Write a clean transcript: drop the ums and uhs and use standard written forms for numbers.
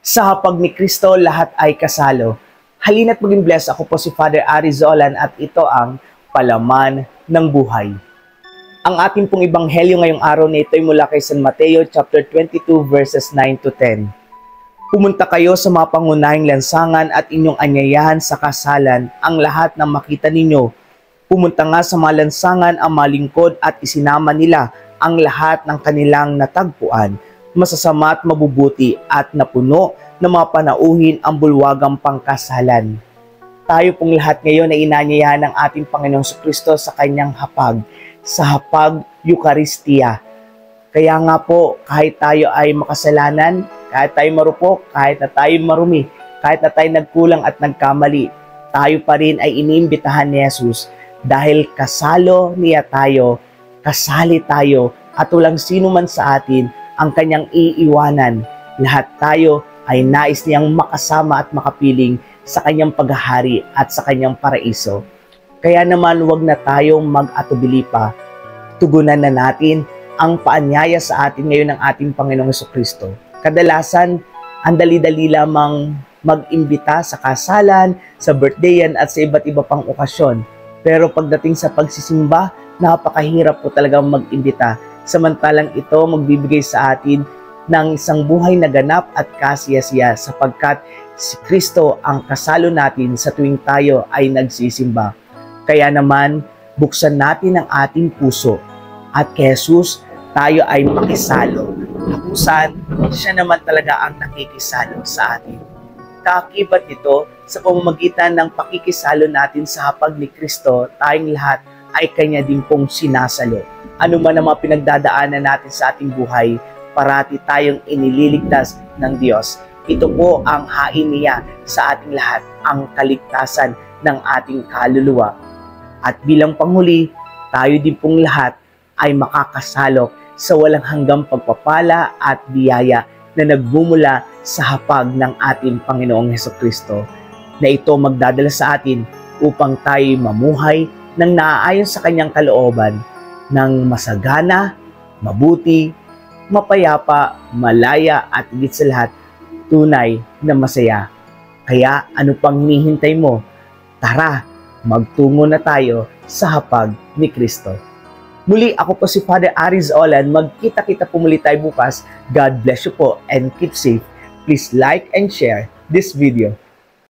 Sa hapag ni Kristo, lahat ay kasalo. Halina't maging blessed. Ako po si Father Arizolan at ito ang Palaman ng Buhay. Ang ating pong ebanghelyo ngayong araw na ito ay mula kay San Mateo chapter 22 verses 9 to 10. Pumunta kayo sa mga pangunahing lansangan at inyong anyayahan sa kasalan ang lahat na makita ninyo. Pumunta nga sa mga lansangan ang malingkod at isinama nila ang lahat ng kanilang natagpuan. Masasama at mabubuti at napuno ng mga panauhin ang bulwagang pangkasalan. Tayo pong lahat ngayon ay inanyayahan ng ating Panginoong Kristo sa kanyang hapag, sa hapag Eucharistia. Kaya nga po, kahit tayo ay makasalanan, kahit tayo marupok, kahit na tayo marumi, kahit na tayo nagkulang at nagkamali, tayo pa rin ay iniimbitahan ni Jesus dahil kasalo niya tayo, kasali tayo at walang sino man sa atin ang kanyang iiwanan. Lahat tayo ay nais niyang makasama at makapiling sa kanyang paghahari at sa kanyang paraiso. Kaya naman wag na tayong mag-atubili pa. Tugunan na natin ang paanyaya sa atin ngayon ng ating Panginoong Jesucristo. Kadalasan, ang dali-dali lamang mag-imbita sa kasalan, sa birthdayan at sa iba't iba pang okasyon. Pero pagdating sa pagsisimba, napakahirap po talagang mag-imbita. Samantalang ito magbibigay sa atin ng isang buhay na ganap at kasiyasiya sapagkat si Kristo ang kasalo natin sa tuwing tayo ay nagsisimba. Kaya naman, buksan natin ang ating puso at kay Jesus tayo ay makisalo. Nakusan, siya naman talaga ang nakikisalo sa atin. Kaakibat nito, sa pamamagitan ng pakikisalo natin sa hapag ni Kristo, tayong lahat ay kanya din pong sinasalo. Ano man ang mga pinagdadaanan natin sa ating buhay, parati tayong inililigtas ng Diyos. Ito po ang hain niya sa ating lahat, ang kaligtasan ng ating kaluluwa. At bilang panghuli, tayo din pong lahat ay makakasalok sa walang hanggang pagpapala at biyaya na nagmumula sa hapag ng ating Panginoong Jesucristo, na ito magdadala sa atin upang tayo mamuhay ng naaayon sa kanyang kalooban, ng masagana, mabuti, mapayapa, malaya at higit sa lahat, tunay na masaya. Kaya ano pang hinihintay mo? Tara, magtungo na tayo sa hapag ni Kristo. Muli, ako po si Father Arizolan. Magkita-kita po muli tayo bukas. God bless you po and keep safe. Please like and share this video.